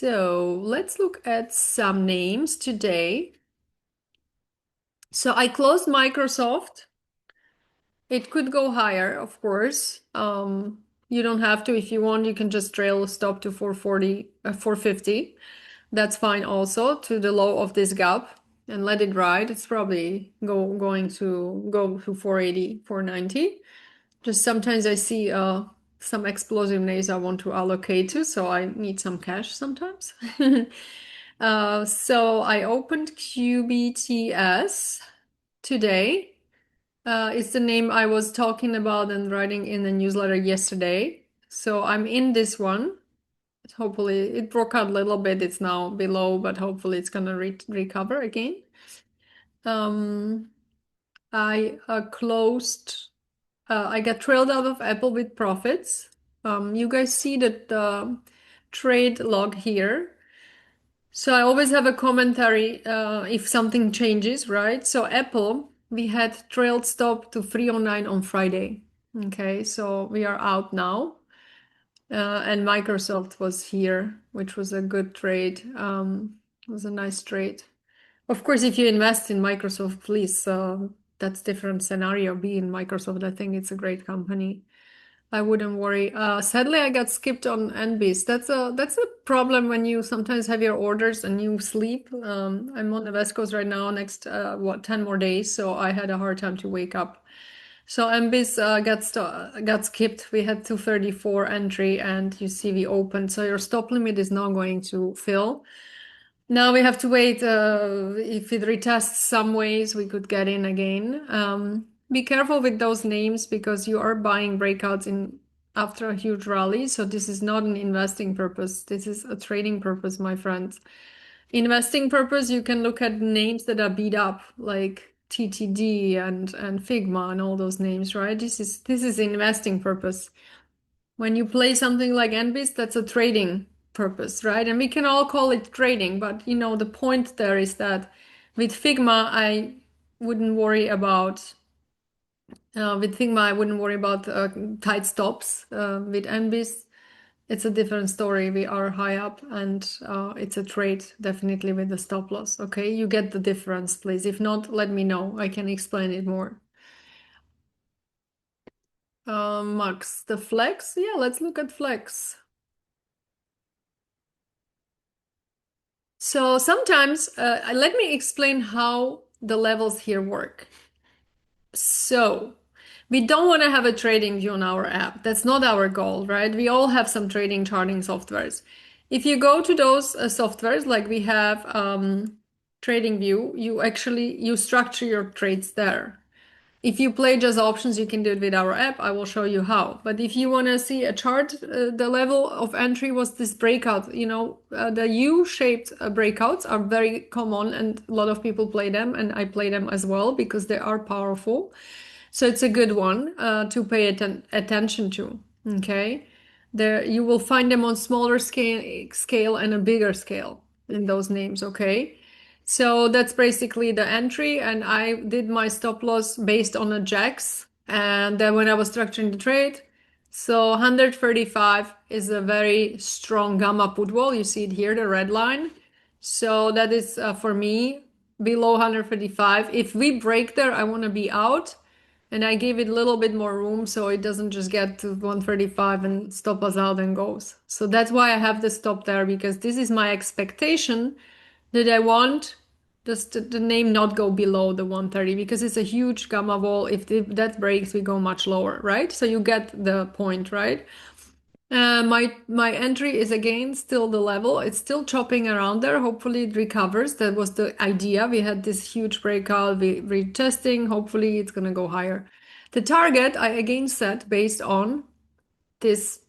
So let's look at some names today. So I closed Microsoft. It could go higher, of course. You don't have to. If you want, you can just trail stop to 440, 450. That's fine also to the low of this gap and let it ride. It's probably going to go to 480, 490. Just sometimes I see some explosive names I want to allocate to, so I need some cash sometimes. So I opened QBTS today. It's the name I was talking about and writing in the newsletter yesterday. So I'm in this one. Hopefully, it broke out a little bit. It's now below, but hopefully it's gonna recover again. Um, I closed. I got trailed out of Apple with profits. You guys see that the trade log here. So I always have a commentary if something changes, right? So Apple, we had trailed stop to 309 on Friday. Okay, so we are out now. And Microsoft was here, which was a good trade. It was a nice trade. Of course, if you invest in Microsoft, please, that's different scenario. Be in Microsoft. I think it's a great company. I wouldn't worry. Sadly, I got skipped on NBIS. That's a problem when you sometimes have your orders and you sleep. I'm on the West Coast right now, next 10 more days, so I had a hard time to wake up. So NBIS got skipped. We had 234 entry, and you see we opened. So your stop limit is now going to fill. Now we have to wait. If it retests some ways, we could get in again. Be careful with those names because you are buying breakouts in after a huge rally. So this is not an investing purpose. This is a trading purpose, my friends. Investing purpose, you can look at names that are beat up, like TTD and Figma and all those names, right? This is investing purpose. When you play something like NBIS, that's a trading purpose, right? And we can all call it trading, but the point there is that with Figma, I wouldn't worry about tight stops. With NBIS, it's a different story. We are high up, and it's a trade definitely with the stop loss. Okay, you get the difference, please. If not, let me know. I can explain it more. Max, the flex. Yeah, let's look at flex. So sometimes, let me explain how the levels here work. So we don't want to have a trading view on our app. That's not our goal, right? We all have some trading charting softwares. If you go to those softwares, like we have trading view, you structure your trades there. If you play just options, you can do it with our app. I will show you how. But if you want to see a chart, the level of entry was this breakout. The U-shaped breakouts are very common and a lot of people play them, and I play them as well because they are powerful. So it's a good one to pay attention to. Okay. There you will find them on smaller scale and a bigger scale in those names. Okay. So that's basically the entry, and I did my stop loss based on a jacks. And then when I was structuring the trade, so 135 is a very strong gamma put wall. You see it here, the red line. So that is for me below 135. If we break there, I want to be out. And I gave it a little bit more room so it doesn't just get to 135 and stop us out and goes. So that's why I have the stop there, because this is my expectation that I want just the name not go below the 130 because it's a huge gamma wall. If that breaks, we go much lower, right? So you get the point, right? My entry is again still the level. It's still chopping around there. Hopefully it recovers. That was the idea. We had this huge breakout. We retesting. Hopefully it's gonna go higher. The target I again set based on this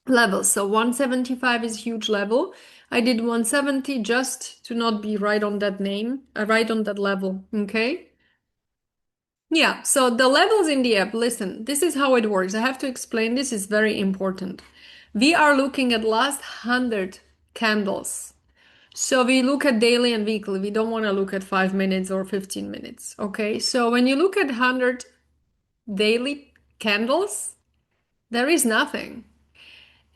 level. So 175 is huge level. I did 170 just to not be right on that name, right on that level. Okay. Yeah, so the levels in the app, listen, this is how it works. I have to explain this is very important. We are looking at last 100 candles. So we look at daily and weekly. We don't want to look at 5 minutes or 15 minutes. Okay, so when you look at 100 daily candles, there is nothing.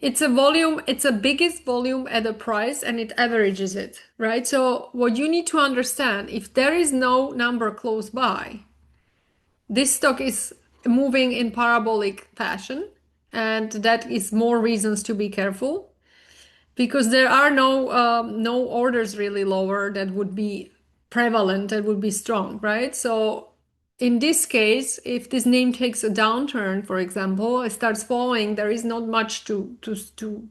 It's a volume, it's a biggest volume at a price and it averages it, right? So what you need to understand, if there is no number close by, this stock is moving in parabolic fashion, and that is more reasons to be careful because there are no orders really lower that would be prevalent, that would be strong, right? So in this case, if this name takes a downturn, for example, it starts falling, there is not much to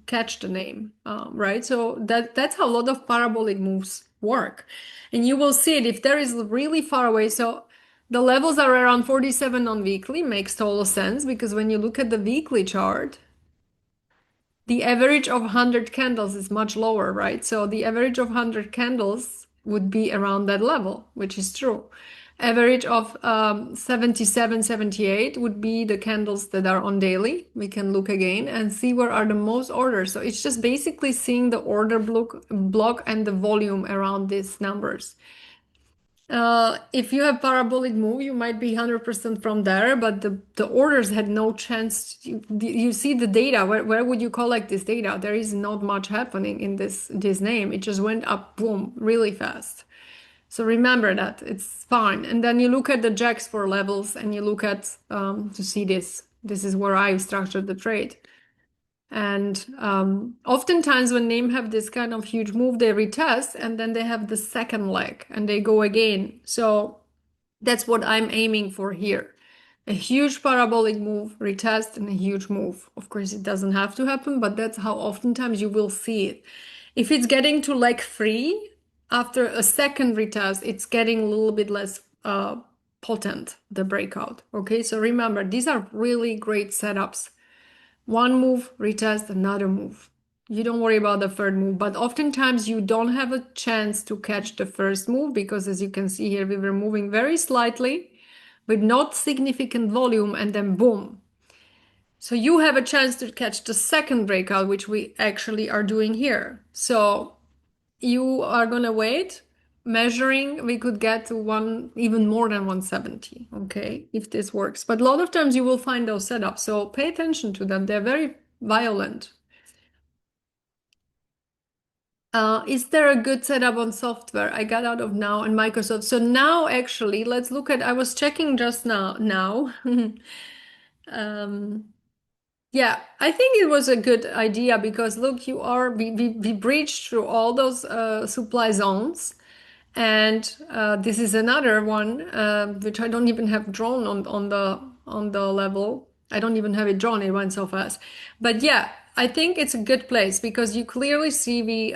catch the name, right? So that's how a lot of parabolic moves work, and you will see it if there is really far away. So the levels are around 47 on weekly, makes total sense because when you look at the weekly chart, the average of 100 candles is much lower, right? So the average of 100 candles would be around that level, which is true. Average of 77, 78 would be the candles that are on daily. We can look again and see where are the most orders. So it's just basically seeing the order block and the volume around these numbers. If you have parabolic move, you might be 100% from there, but the orders had no chance. You see the data. Where would you collect this data? There is not much happening in this name. It just went up, boom, really fast. So remember that it's fine. And then you look at the jacks for levels, and you look at to see this. This is where I structured the trade. And oftentimes when name have this kind of huge move, they retest and then they have the second leg and they go again. So that's what I'm aiming for here. A huge parabolic move, retest, and a huge move. Of course, it doesn't have to happen, but that's how oftentimes you will see it. If it's getting to leg three, after a second retest, it's getting a little bit less potent, the breakout. Okay, so remember, these are really great setups. One move, retest, another move. You don't worry about the third move, but oftentimes you don't have a chance to catch the first move because as you can see here, we were moving very slightly with not significant volume and then boom. So you have a chance to catch the second breakout, which we actually are doing here. So you are gonna wait. Measuring, we could get to one, even more than 170, okay, if this works. But a lot of times you will find those setups, so pay attention to them. They're very violent. Is there a good setup on software? I got out of now and Microsoft. So now actually, let's look at, I was checking just now. Um, Yeah, I think it was a good idea because look, we breached through all those supply zones, and this is another one which I don't even have drawn on the level. I don't even have it drawn. It went so fast, but yeah, I think it's a good place because you clearly see we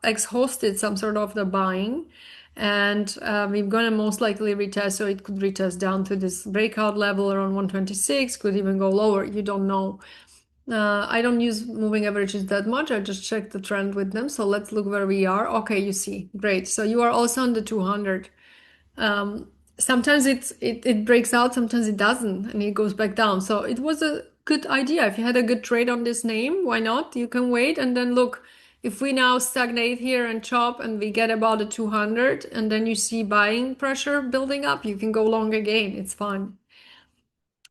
ex-hosted some sort of the buying. And we're going to most likely retest, so it could retest down to this breakout level around 126, could even go lower. You don't know. I don't use moving averages that much. I just check the trend with them. So let's look where we are. Okay, you see. Great. So you are also on the 200. Sometimes it breaks out, sometimes it doesn't, and it goes back down. So it was a good idea. If you had a good trade on this name, why not? You can wait and then look. If we now stagnate here and chop and we get about a 200 and then you see buying pressure building up, you can go long again. It's fine.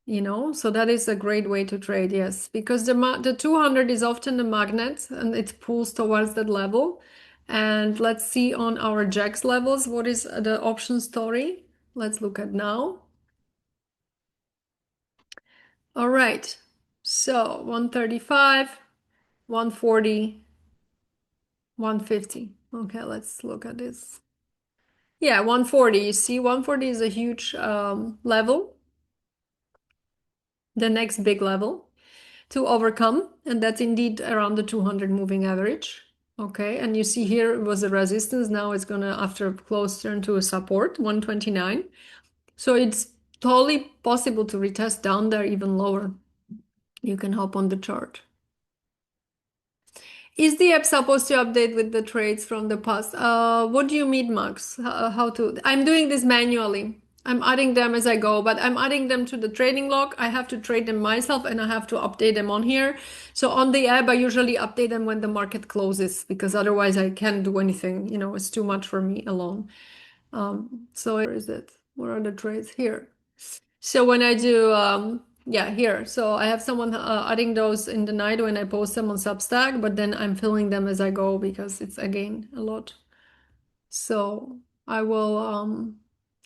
So that is a great way to trade, yes, because the 200 is often the magnet and it pulls towards that level. And let's see on our jacks levels, what is the option story? Let's look at now. All right, so 135, 140, 150. Okay, let's look at this. Yeah, 140. You see, 140 is a huge level, the next big level to overcome, and that's indeed around the 200 moving average. Okay, and you see here it was a resistance. Now it's gonna, after a close, turn to a support, 129. So it's totally possible to retest down there even lower. You can hop on the chart. Is the app supposed to update with the trades from the past? What do you mean, Max? How to? I'm doing this manually. I'm adding them as I go, but I'm adding them to the trading log. I have to trade them myself and I have to update them on here. So on the app, I usually update them when the market closes because otherwise I can't do anything. It's too much for me alone. So where is it? Where are the trades here? So when I do Yeah, here. So I have someone adding those in the night when I post them on Substack, but then I'm filling them as I go because it's again a lot. So I will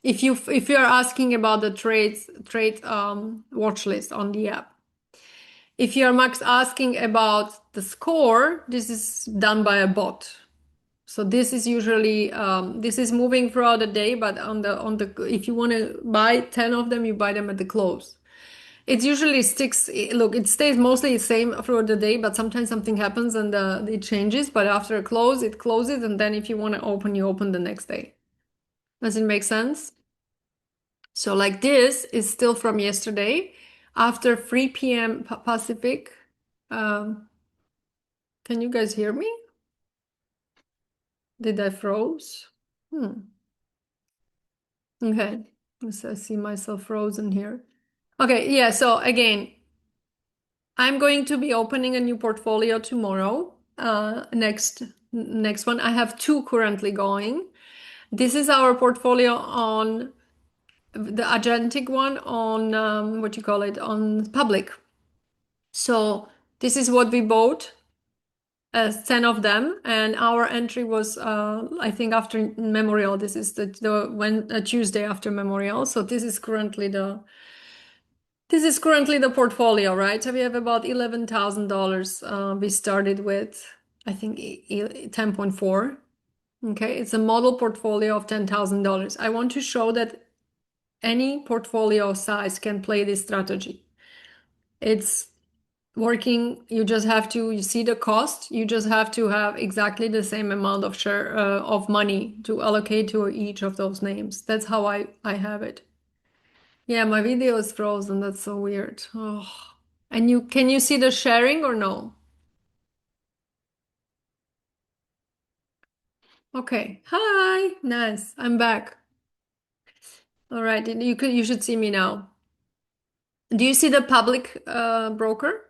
if you are asking about the trade watch list on the app. If you're Max asking about the score, this is done by a bot. So this is usually this is moving throughout the day, but on the if you want to buy 10 of them, you buy them at the close. It usually sticks, look, it stays mostly the same throughout the day, but sometimes something happens and it changes. But after a close, it closes, and then if you want to open, you open the next day. Does it make sense? So like this is still from yesterday after 3 p.m. Pacific. Um, can you guys hear me? Did I froze? Hmm. Okay. So I see myself frozen here. Okay, yeah, so again, I'm going to be opening a new portfolio tomorrow. Next one. I have two currently going. This is our portfolio on the agentic one on what you call it on public. So this is what we bought, 10 of them, and our entry was I think after Memorial. This is the when Tuesday after Memorial. So this is currently the portfolio, right? So we have about $11,000. We started with, I think, 10.4. Okay, it's a model portfolio of $10,000. I want to show that any portfolio size can play this strategy. It's working. You see the cost. You just have to have exactly the same amount of share of money to allocate to each of those names. That's how I have it. Yeah, my video is frozen. That's so weird. Oh. And can you see the sharing or no? Okay. Hi. Nice. I'm back. All right. You should see me now. Do you see the public broker?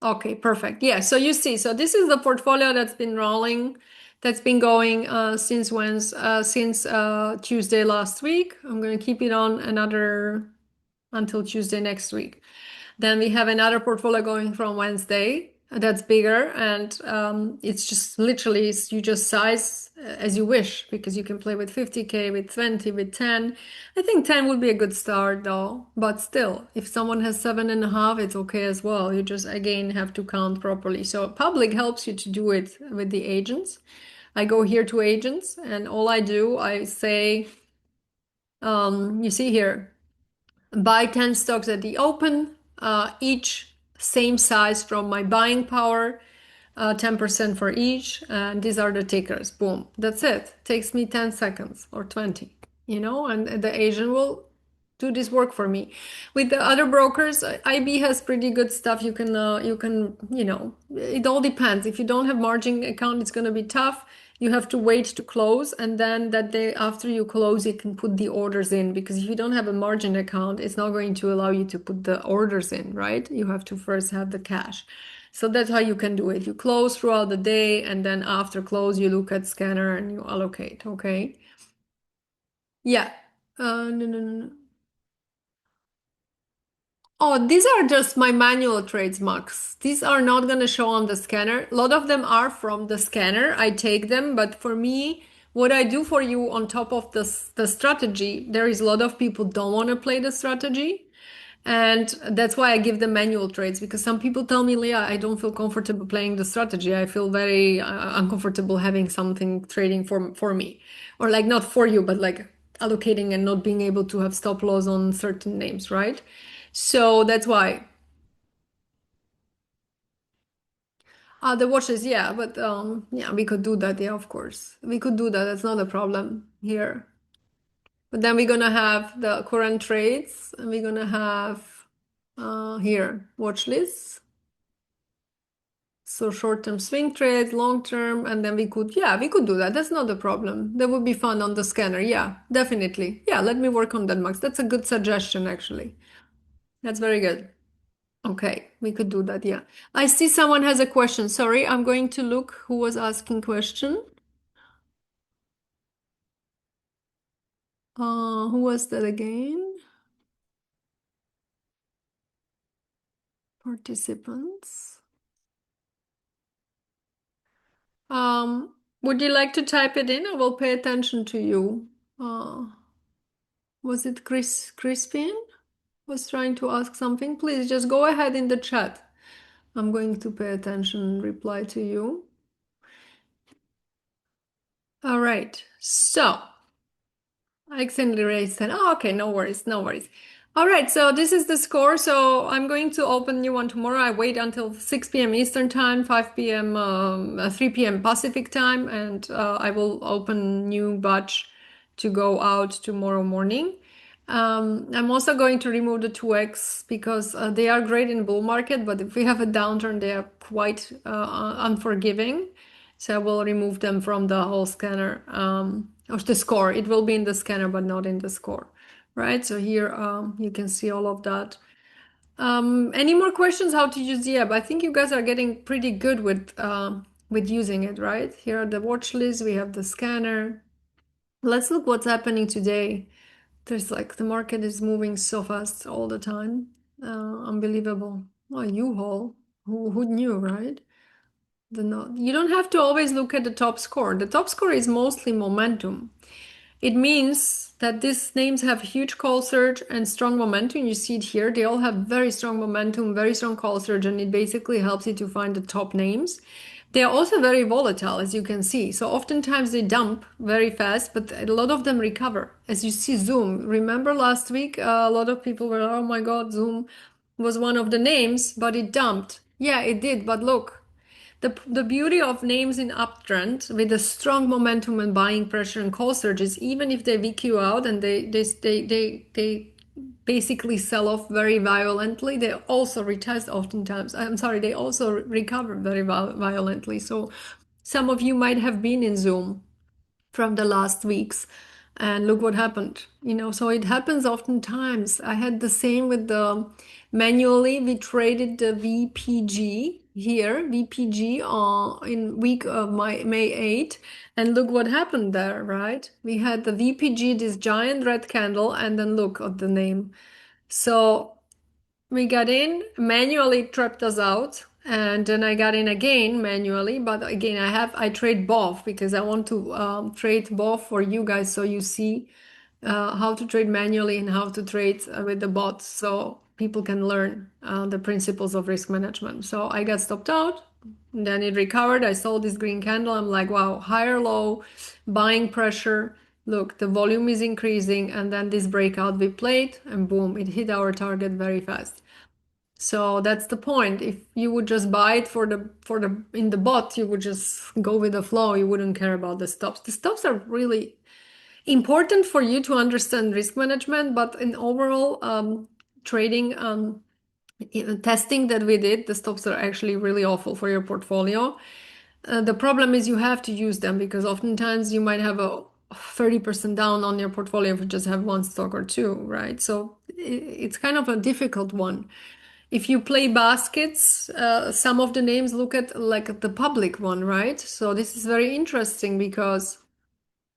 Okay, perfect. Yeah, so you see, so this is the portfolio that's been rolling, that's been going since Tuesday last week. I'm going to keep it on another until Tuesday next week. Then we have another portfolio going from Wednesday that's bigger, and it's just literally you just size as you wish because you can play with 50K, with 20, with 10. I think 10 would be a good start though, but still, if someone has 7.5, it's okay as well. You just again have to count properly. So public helps you to do it with the agents. I go here to agents, and all I do, I say, you see here buy 10 stocks at the open, each same size from my buying power, 10% for each. And these are the tickers. Boom. That's it. Takes me 10 seconds or 20, and the agent will do this work for me. With the other brokers, IB has pretty good stuff. It all depends. If you don't have margin account, it's going to be tough. You have to wait to close, and then that day after you close, you can put the orders in, because if you don't have a margin account, it's not going to allow you to put the orders in, right? You have to first have the cash. So that's how you can do it. You close throughout the day, and then after close, you look at scanner and you allocate. Okay. Yeah. No, no, no, no. Oh, these are just my manual trades, Max. These are not going to show on the scanner. A lot of them are from the scanner. I take them, but for me, what I do for you on top of the strategy, there is a lot of people don't want to play the strategy. And that's why I give them manual trades, because some people tell me, Leah, I don't feel comfortable playing the strategy. I feel very uncomfortable having something trading for me, or like not for you, but like allocating and not being able to have stop loss on certain names, right? So that's why. The watches, yeah, but yeah, we could do that. Yeah, of course, we could do that. That's not a problem here. But then we're gonna have the current trades, and we're gonna have here watch lists. So short-term swing trades, long-term, and then we could do that. That's not a problem. That would be fun on the scanner. Yeah, definitely. Yeah, let me work on that, Max. That's a good suggestion, actually. That's very good. Okay, we could do that. Yeah. I see someone has a question. Sorry, I'm going to look who was asking question. Who was that again? Participants. Would you like to type it in? I will pay attention to you. Was it Crispian was trying to ask something? Please just go ahead in the chat. I'm going to pay attention and reply to you. All right. So I accidentally raised hand. Oh, okay, no worries, no worries. All right, so this is the score. So I'm going to open new one tomorrow. I wait until 6 p.m. Eastern time, 5 p.m., 3 p.m. Pacific time, and I will open new batch to go out tomorrow morning. I'm also going to remove the 2x because they are great in bull market, but if we have a downturn, they are quite unforgiving. So I will remove them from the whole scanner of the score. It will be in the scanner, but not in the score, right? So here you can see all of that. Any more questions how to use the app? I think you guys are getting pretty good with using it, right? Here are the watch lists. We have the scanner. Let's look what's happening today. There's like the market is moving so fast all the time. Unbelievable. Oh, U-Haul. Who knew, right? You don't have to always look at the top score. The top score is mostly momentum. It means that these names have huge call surge and strong momentum. You see it here. They all have very strong momentum, very strong call surge, and it basically helps you to find the top names. They are also very volatile, as you can see. So oftentimes they dump very fast, but a lot of them recover. As you see, Zoom. Remember last week, a lot of people were, oh my God, Zoom was one of the names, but it dumped. Yeah, it did. But look, the beauty of names in uptrend with a strong momentum and buying pressure and call surges, even if they VQ out and they basically sell off very violently, they also retest oftentimes. I'm sorry, they also recover very violently. So some of you might have been in Zoom from the last weeks. And look what happened. So it happens oftentimes. I had the same with the manually, we traded the VPG here, VPG in week of May 8. And look what happened there, right? We had the VPG, this giant red candle, and then look at the name. So we got in, manually trapped us out, and then I got in again manually. But again, I trade both because I want to trade both for you guys so you see how to trade manually and how to trade with the bots so people can learn the principles of risk management. So I got stopped out, then it recovered. I saw this green candle. I'm like, wow, higher low, buying pressure. Look, the volume is increasing, and then this breakout we played, and boom, it hit our target very fast. So that's the point. If you would just buy it for the in the bot, you would just go with the flow. You wouldn't care about the stops. The stops are really important for you to understand risk management, but in overall trading testing that we did, the stops are actually really awful for your portfolio. The problem is you have to use them because oftentimes you might have a 30% down on your portfolio if you just have one stock or two, right? So it's kind of a difficult one. If you play baskets, some of the names look at like the public one, right? So this is very interesting because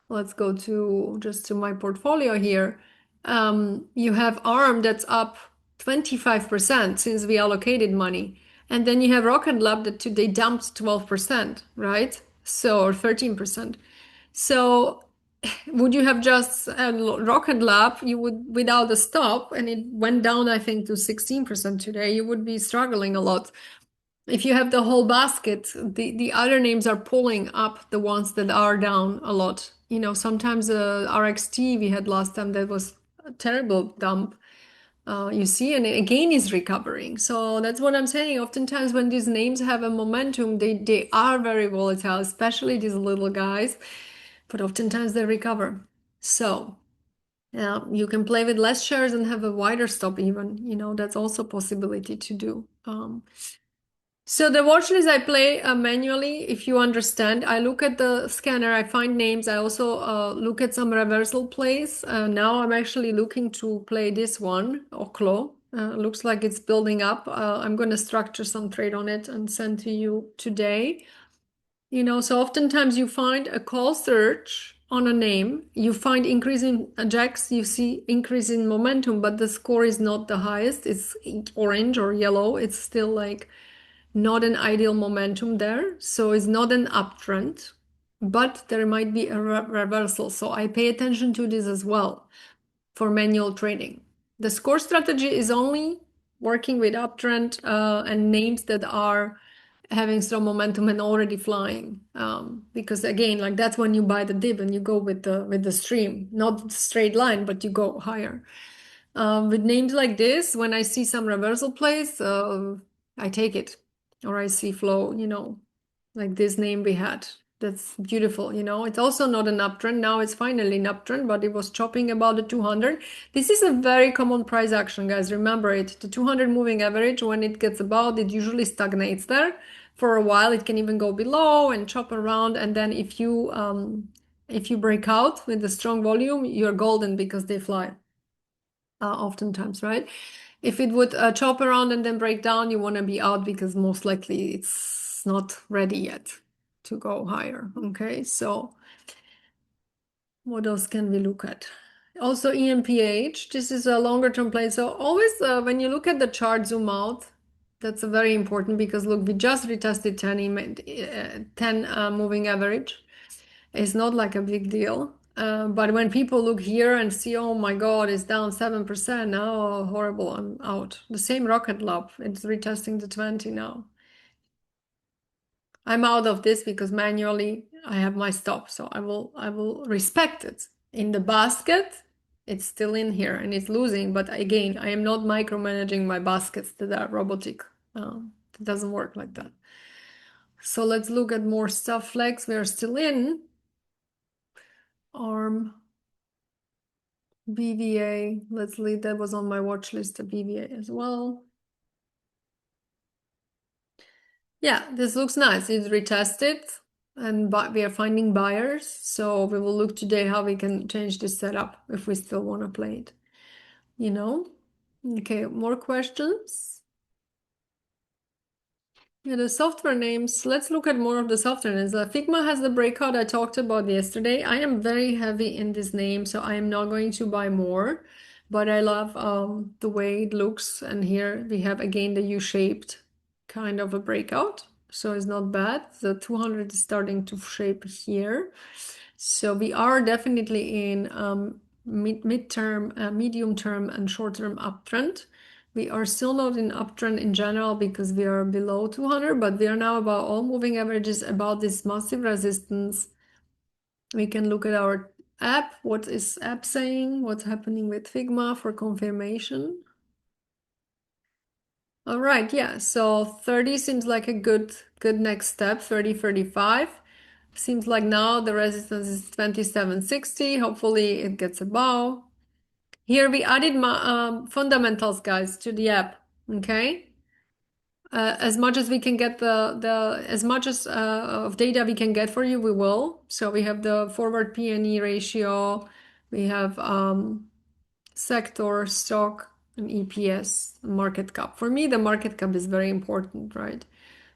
let's go to my portfolio here. You have ARM that's up 25% since we allocated money. And then you have Rocket Lab that they dumped 12%, right? So, or 13%. So would you have just Rocket Lab, you would without a stop, and it went down, I think, to 16% today, you would be struggling a lot. If you have the whole basket, the other names are pulling up the ones that are down a lot. Sometimes RXT we had last time that was a terrible dump. You see, and again is recovering. So that's what I'm saying. Oftentimes when these names have a momentum, they are very volatile, especially these little guys, but oftentimes they recover. So you can play with less shares and have a wider stop even. That's also a possibility to do. So the watch list I play manually, if you understand. I look at the scanner, I find names. I also look at some reversal plays. Now I'm actually looking to play this one, Oklo. Looks like it's building up. I'm going to structure some trade on it and send to you today. So oftentimes you find a call surge on a name, you find increase in jacks, you see increase in momentum, but the score is not the highest. It's orange or yellow. It's still like not an ideal momentum there. So it's not an uptrend, but there might be a reversal. So I pay attention to this as well for manual trading. The score strategy is only working with uptrend and names that are having strong momentum and already flying. Because again, like that's when you buy the dip and you go with the stream, not straight line, but you go higher. With names like this, when I see some reversal plays, I take it, or I see flow, like this name we had. That's beautiful, It's also not an uptrend. Now it's finally an uptrend, but it was chopping about the 200. This is a very common price action, guys. Remember it. The 200 moving average, when it gets about, it usually stagnates there for a while. It can even go below and chop around. And then if you break out with a strong volume, you're golden because they fly. Oftentimes, right? If it would chop around and then break down, you want to be out because most likely it's not ready yet to go higher. Okay, so what else can we look at? Also, EMPH, this is a longer term play. So always when you look at the chart, zoom out. That's very important because look, we just retested 10 moving average. It's not like a big deal. But when people look here and see, oh my God, it's down 7% now, oh, horrible, I'm out. The same Rocket Lab, it's retesting the 20 now. I'm out of this because manually I have my stop, so I will respect it. In the basket, it's still in here and it's losing, but again, I am not micromanaging my baskets that are robotic. It doesn't work like that. So let's look at more stuff. Flex, we are still in. ARM. BVA, let's leave, that was on my watch list, the BVA as well. Yeah, this looks nice. It's retested and we are finding buyers. So we will look today how we can change this setup if we still want to play it. Okay, more questions? Yeah, the software names. Let's look at more of the software names. Figma has the breakout I talked about yesterday. I am very heavy in this name, so I am not going to buy more, but I love the way it looks. And here we have again the U-shaped kind of a breakout. So it's not bad. The 200 is starting to shape here. So we are definitely in midterm, medium term, and short term uptrend. We are still not in uptrend in general because we are below 200, but we are now about all moving averages about this massive resistance. We can look at our app. What is app saying? What's happening with Figma for confirmation? All right, yeah. So 30 seems like a good next step. 30, 35. Seems like now the resistance is 2760. Hopefully it gets above. Here we added fundamentals, guys, to the app. Okay. As much as we can get as much as of data we can get for you, we will. So we have the forward P/E ratio, we have sector, stock, and EPS, market cap. For me, the market cap is very important, right?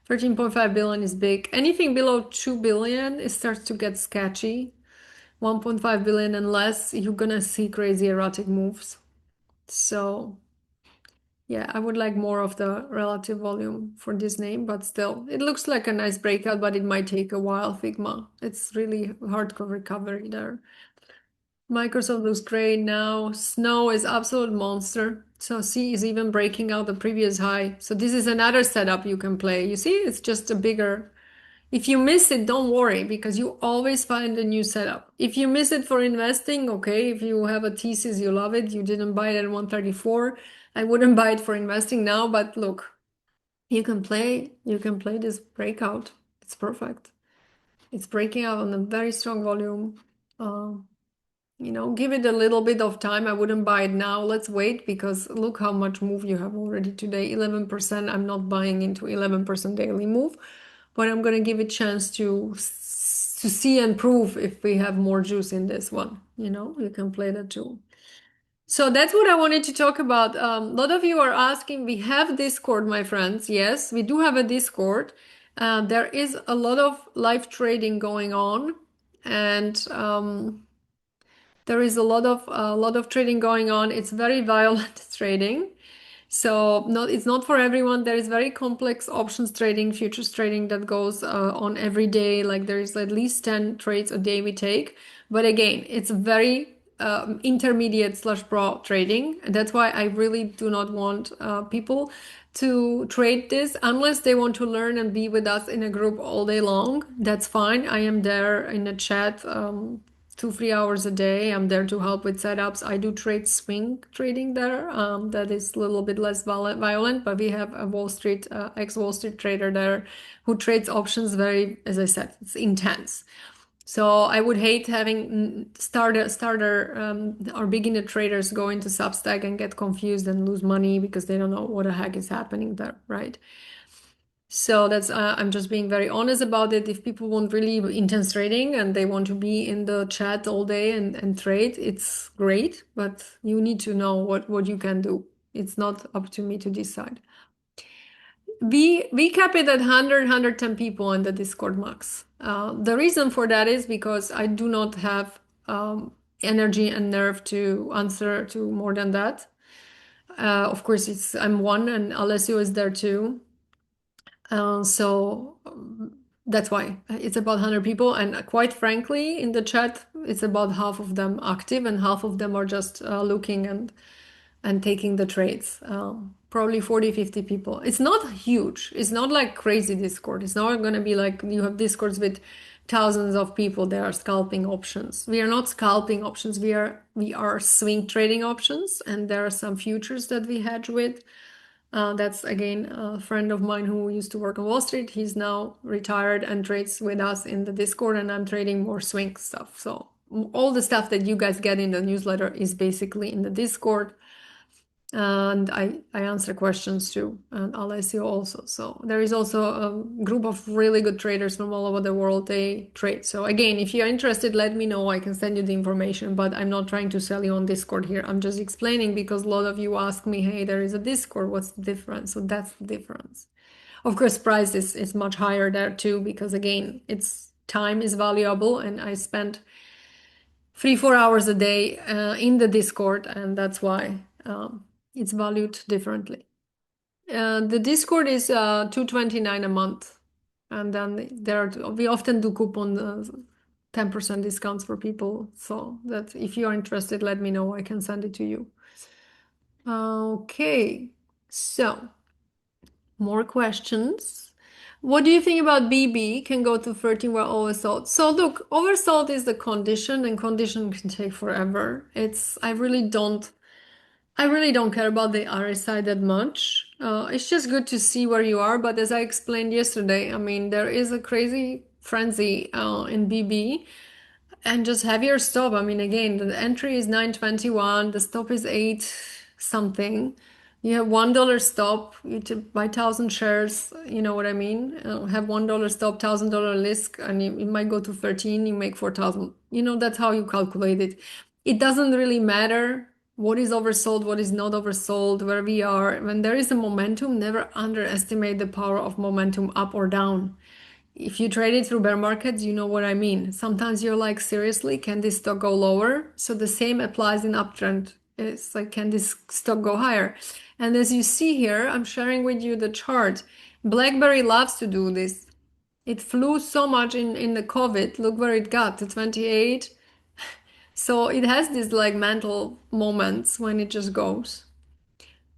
13.5 billion is big. Anything below 2 billion, it starts to get sketchy. 1.5 billion and less, you're gonna see crazy erratic moves. So yeah, I would like more of the relative volume for this name, but still, it looks like a nice breakout, but it might take a while, Figma. It's really hardcore recovery there. Microsoft looks great now. Snow is absolute monster. So C is even breaking out the previous high. So this is another setup you can play. You see, it's just a bigger. If you miss it, don't worry because you always find a new setup. If you miss it for investing, okay, if you have a thesis, you love it, you didn't buy it at 134, I wouldn't buy it for investing now, but look, you can play this breakout. It's perfect. It's breaking out on a very strong volume. Give it a little bit of time. I wouldn't buy it now. Let's wait because look how much move you have already today. 11%. I'm not buying into 11% daily move, but I'm going to give it chance to see and prove if we have more juice in this one. You can play that too. So that's what I wanted to talk about. A lot of you are asking, we have Discord, my friends. Yes, we do have a Discord. There is a lot of live trading going on. and there is a lot of trading going on. It's very violent trading. So it's not for everyone. There is very complex options trading, futures trading that goes on every day. Like there is at least 10 trades a day we take. But again, it's very intermediate slash pro trading. And that's why I really do not want people to trade this unless they want to learn and be with us in a group all day long. That's fine. I am there in a chat 2 3 hours a day. I'm there to help with setups. I do trade swing trading there. That is a little bit less violent, but we have a Wall Street ex-Wall Street trader there who trades options very, as I said, it's intense. So I would hate having starter or beginner traders go into Substack and get confused and lose money because they don't know what the heck is happening there, right? So that's I'm just being very honest about it. If people want really intense trading and they want to be in the chat all day and trade, it's great, but you need to know what you can do. It's not up to me to decide. We cap it at 100 people in the Discord max. The reason for that is because I do not have energy and nerve to answer to more than that. Of course, I'm one, and Alessio is there too. So that's why it's about 100 people. And quite frankly, in the chat, it's about half of them active and half of them are just looking and taking the trades. Probably 40 50 people. It's not huge. It's not like crazy Discord. It's not going to be like you have Discords with thousands of people that are scalping options. We are not scalping options. We are swing trading options, and there are some futures that we hedge with. That's again a friend of mine who used to work on Wall Street. He's now retired and trades with us in the Discord, and I'm trading more swing stuff. So all the stuff that you guys get in the newsletter is basically in the Discord. And I answer questions too, and Alessio also. So there is also a group of really good traders from all over the world. They trade. So again, if you're interested, let me know. I can send you the information, but I'm not trying to sell you on Discord here. I'm just explaining because a lot of you ask me, hey, there is a Discord. What's the difference? So that's the difference. Of course, price is much higher there too, because again, it's time is valuable, and I spend 3 4 hours a day in the Discord, and that's why it's valued differently. The Discord is 229 a month, and then we often do coupon 10% discounts for people. So that if you are interested, let me know. I can send it to you. Okay, so more questions. What do you think about BB can go to 13 while oversold? So look, oversold is the condition, and condition can take forever. I really don't care about the RSI that much. It's just good to see where you are. But as I explained yesterday, I mean, there is a crazy frenzy in BB, and just have your stop. I mean, again, the entry is 921, the stop is 8 something. You have $1 stop, you to buy 1,000 shares, you know what I mean? Have $1 stop, $1,000 risk, and you might go to 13, you make 4,000. That's how you calculate it. It doesn't really matter what is oversold, what is not oversold, where we are. When there is a momentum, never underestimate the power of momentum up or down. If you trade it through bear markets, you know what I mean. Sometimes you're like, seriously, can this stock go lower? So the same applies in uptrend. It's like, can this stock go higher? And as you see here, I'm sharing with you the chart. BlackBerry loves to do this. It flew so much in the COVID. Look where it got to 28. So it has these like mental moments when it just goes.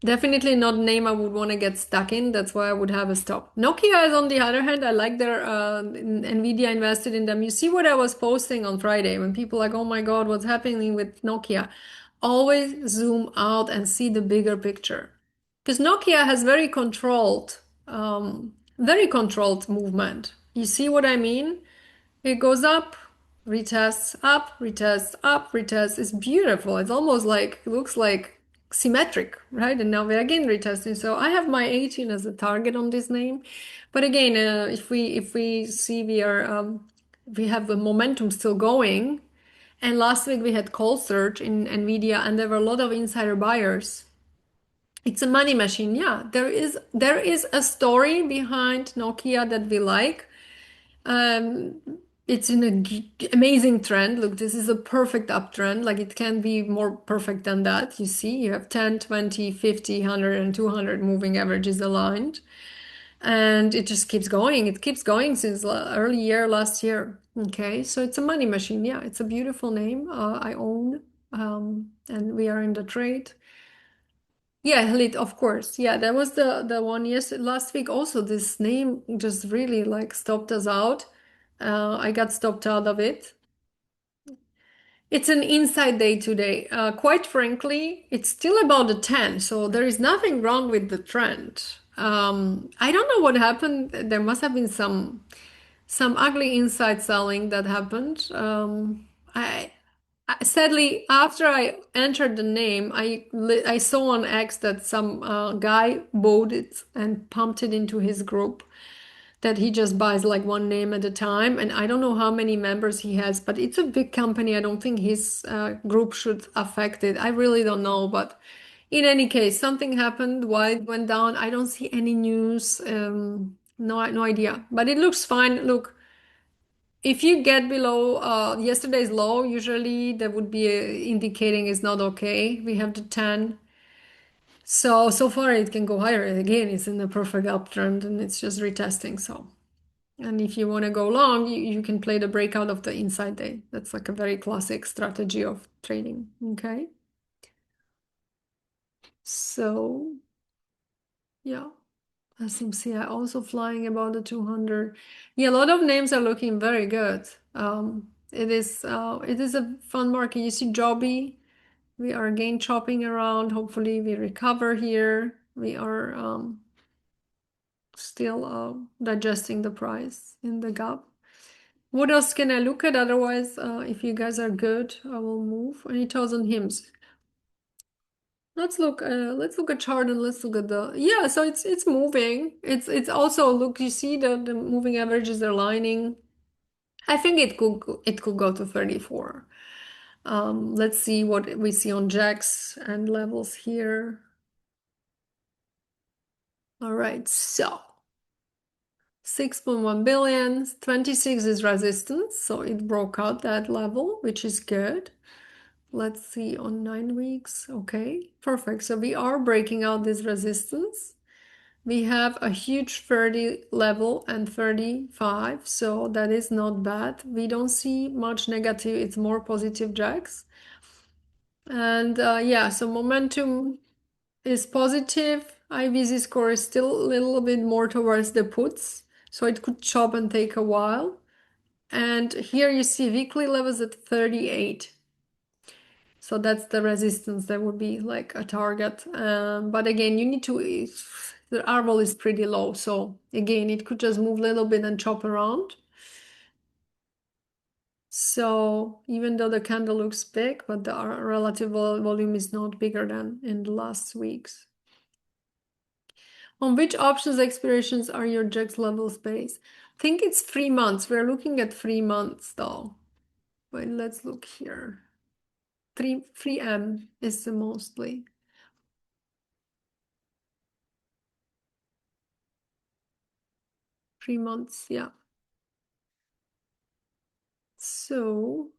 Definitely not a name I would want to get stuck in. That's why I would have a stop. Nokia is on the other hand, I like their Nvidia invested in them. You see what I was posting on Friday when people like, oh my God, what's happening with Nokia? Always zoom out and see the bigger picture. Because Nokia has very controlled movement. You see what I mean? It goes up, retests, up, retests. It's beautiful. It's almost like, it looks like symmetric, right? And now we're again retesting. So I have my 18 as a target on this name. But again, if we see we have the momentum still going. And last week we had cold surge in Nvidia, and there were a lot of insider buyers. It's a money machine. Yeah, there is a story behind Nokia that we like. Um, It's in a amazing trend. Look, this is a perfect uptrend. Like it can't be more perfect than that. You see, you have 10, 20, 50, 100, and 200 moving averages aligned. And it just keeps going. It keeps going since early year last year. Okay, so it's a money machine. Yeah, it's a beautiful name. I own, and we are in the trade. Yeah, Halit, of course. Yeah, that was the one. Yes, last week also. This name just really like stopped us out. I got stopped out of it. It's an inside day today. Quite frankly, it's still about a 10, so there is nothing wrong with the trend. I don't know what happened. There must have been some ugly inside selling that happened. Sadly, after I entered the name, I saw on X that some guy bought it and pumped it into his group that he just buys like one name at a time. And I don't know how many members he has, but it's a big company. I don't think his group should affect it. I really don't know. But in any case, something happened. Why it went down? I don't see any news. No idea. But it looks fine. Look, if you get below yesterday's low, usually that would be indicating it's not okay. We have the 10. So far it can go higher. Again, it's in the perfect uptrend and it's just retesting. So. And if you want to go long, you can play the breakout of the inside day. That's like a very classic strategy of trading. Okay. So, yeah, SMCI also flying about the 200. Yeah, a lot of names are looking very good. It is a fun market. You see Joby, we are again chopping around. Hopefully we recover here. We are still digesting the price in the gap. What else can I look at? Otherwise, if you guys are good, I will move. Any thoughts on hymns? Let's look at chart and let's look at the yeah. So it's moving. It's also look. You see the moving averages are lining. I think it could go to 34. Let's see what we see on jacks and levels here. All right, so 6.1 billion, 26 is resistance, so it broke out that level, which is good. Let's see on 9 weeks. Okay, perfect. So we are breaking out this resistance. We have a huge 30 level and 35, so that is not bad. We don't see much negative, it's more positive jacks. And yeah, so momentum is positive. IVZ score is still a little bit more towards the puts, so it could chop and take a while. And here you see weekly levels at 38. So that's the resistance that would be like a target. But again, you need to, the RVOL is pretty low. So again, it could just move a little bit and chop around. So even though the candle looks big, but the relative volume is not bigger than in the last weeks. On which options expirations are your JAX levels based? I think it's 3 months. We're looking at 3 months though. Wait, let's look here. 3M is the mostly. 3 months, yeah. So,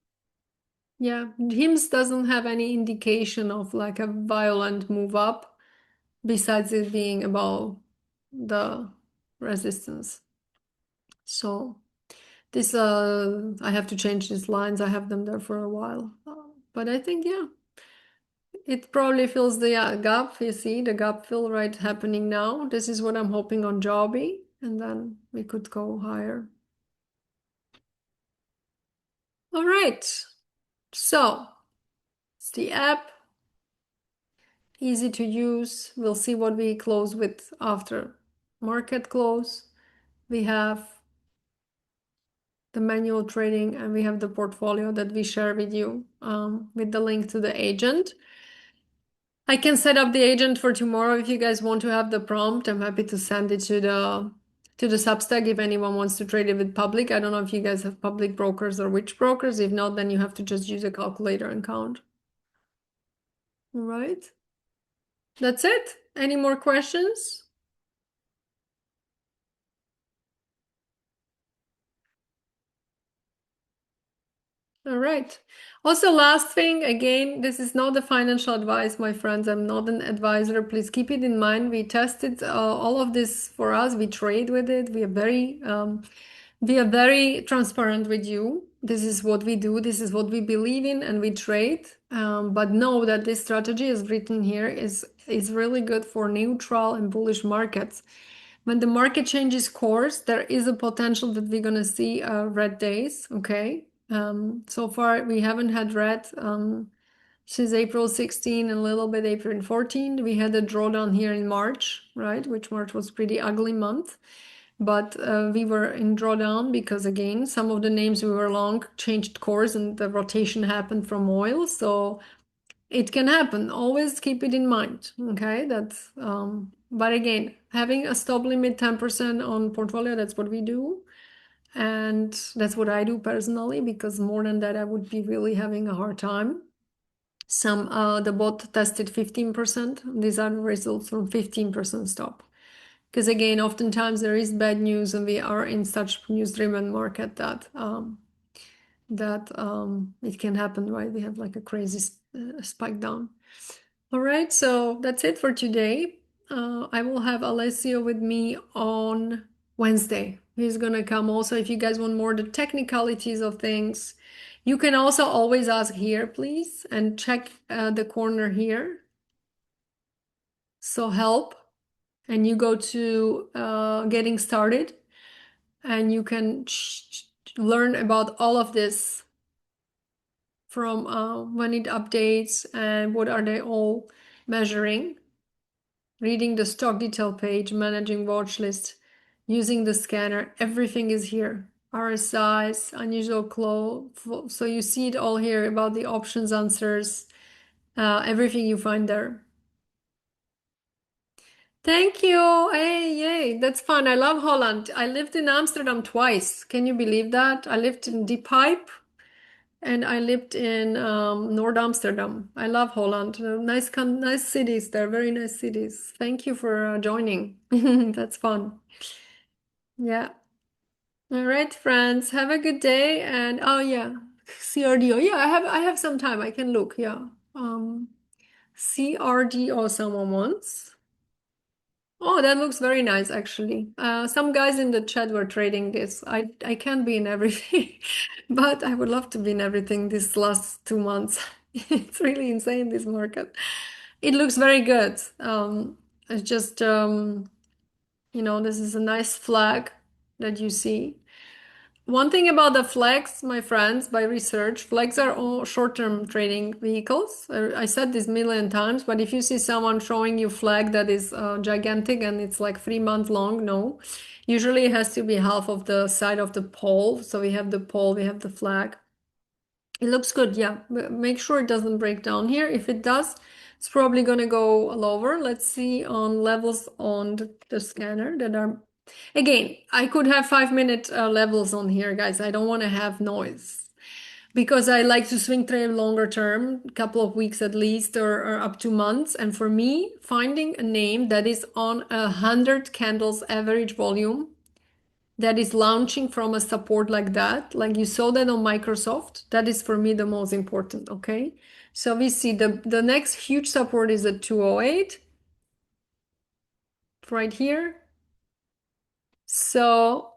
yeah, HIMS doesn't have any indication of like a violent move up besides it being above the resistance. So, this, I have to change these lines. I have them there for a while. But I think, yeah, it probably fills the gap. You see the gap fill right happening now. This is what I'm hoping on Joby, and then we could go higher. All right. So, it's the app. Easy to use. We'll see what we close with after market close. We have the manual trading and we have the portfolio that we share with you with the link to the agent. I can set up the agent for tomorrow if you guys want to have the prompt. I'm happy to send it to the Substack if anyone wants to trade it with public. I don't know if you guys have public brokers or which brokers. If not, then you have to just use a calculator and count. All right. That's it. Any more questions? All right. Also, last thing, again, this is not the financial advice, my friends. I'm not an advisor. Please keep it in mind. We tested all of this for us. We trade with it. We are very transparent with you. This is what we do. This is what we believe in, and we trade. But know that this strategy is written here is really good for neutral and bullish markets. When the market changes course, there is a potential that we're gonna see red days. Okay. So far we haven't had red since April 16 and a little bit April 14. We had a drawdown here in March, right? Which March was pretty ugly month. But we were in drawdown because again, some of the names we were long changed course and the rotation happened from oil. So it can happen. Always keep it in mind. Okay, that's but again, having a stop limit 10% on portfolio, that's what we do. And that's what I do personally, because more than that, I would be really having a hard time. Some the bot tested 15%. These are the results from 15% stop. Because again, oftentimes there is bad news, and we are in such news-driven market that it can happen, right? We have like a crazy spike down. All right, so that's it for today. I will have Alessio with me on Wednesday. He's gonna come also if you guys want more the technicalities of things. You can also always ask here, please, and check the corner here. So help, and you go to getting started, and you can learn about all of this from when it updates and what are they all measuring. Reading the stock detail page, managing watch list, using the scanner, everything is here. RSIs, unusual close. So you see it all here about the options answers, everything you find there. Thank you. Hey, yay. That's fun. I love Holland. I lived in Amsterdam twice. Can you believe that? I lived in Die Pipe and I lived in North Amsterdam. I love Holland. Nice cities. They're very nice cities. Thank you for joining. That's fun. Yeah. All right, friends. Have a good day. And oh yeah, CRDO. Yeah, I have some time. I can look. Yeah. CRDO someone wants. Oh, that looks very nice, actually. Some guys in the chat were trading this. I can't be in everything, but I would love to be in everything this last 2 months. It's really insane, this market. It looks very good. It's just, this is a nice flag that you see. One thing about the flags, my friends, by research, flags are all short-term trading vehicles. I said this million times, but if you see someone showing you flag that is gigantic and it's like 3 months long, no. Usually it has to be half of the side of the pole. So we have the pole, we have the flag. It looks good, yeah. Make sure it doesn't break down here. If it does, it's probably going to go lower. Let's see on levels on the scanner that are. Again, I could have 5 minute levels on here, guys. I don't want to have noise because I like to swing trade longer term, a couple of weeks at least, or up to months. And for me, finding a name that is on 100 candles average volume that is launching from a support like that, like you saw that on Microsoft, that is for me the most important, okay? So we see the next huge support is at 208 right here. So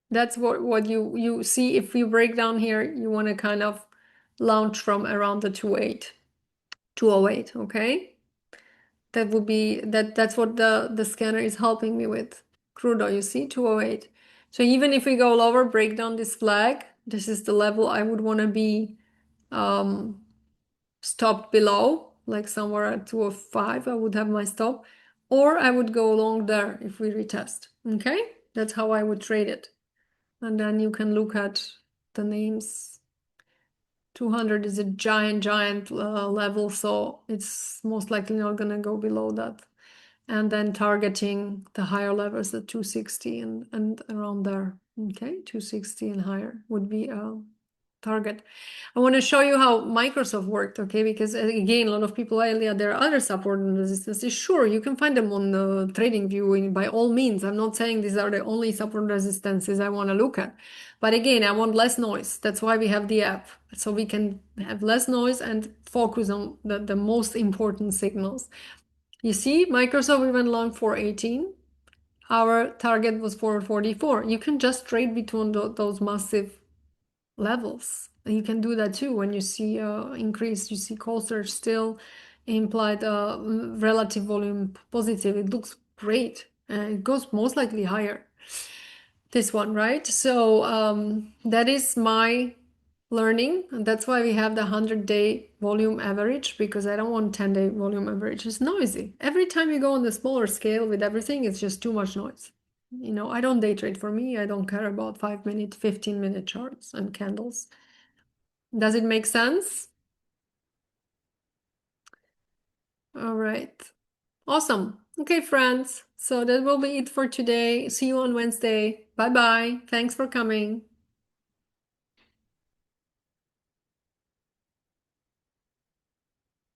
that's what you see. If you break down here, you want to kind of launch from around the 208, okay? That would be that's what the scanner is helping me with. Crudo, you see, 208. So even if we go lower, break down this flag, this is the level I would want to be stopped below, like somewhere at 205, I would have my stop. Or I would go long there if we retest. Okay? That's how I would trade it. And then you can look at the names. 200 is a giant level, so it's most likely not going to go below that. And then targeting the higher levels at 260 and around there. Okay, 260 and higher would be target. I want to show you how Microsoft worked, okay? Because again, a lot of people, earlier, there are other support and resistances. Sure, you can find them on the trading view by all means. I'm not saying these are the only support resistances I want to look at. But again, I want less noise. That's why we have the app. So we can have less noise and focus on the most important signals. You see, Microsoft, we went long 418. Our target was 444. You can just trade between those massive levels. You can do that too when you see increase. You see Coulter still implied relative volume positive. It looks great. It goes most likely higher. This one, right? So that is my learning. And that's why we have the 100-day volume average, because I don't want 10-day volume average. It's noisy. Every time you go on the smaller scale with everything, it's just too much noise. I don't day trade. For me, I don't care about 5-minute, 15-minute charts and candles. Does it make sense? All right. Awesome. Okay, friends. So that will be it for today. See you on Wednesday. Bye bye. Thanks for coming.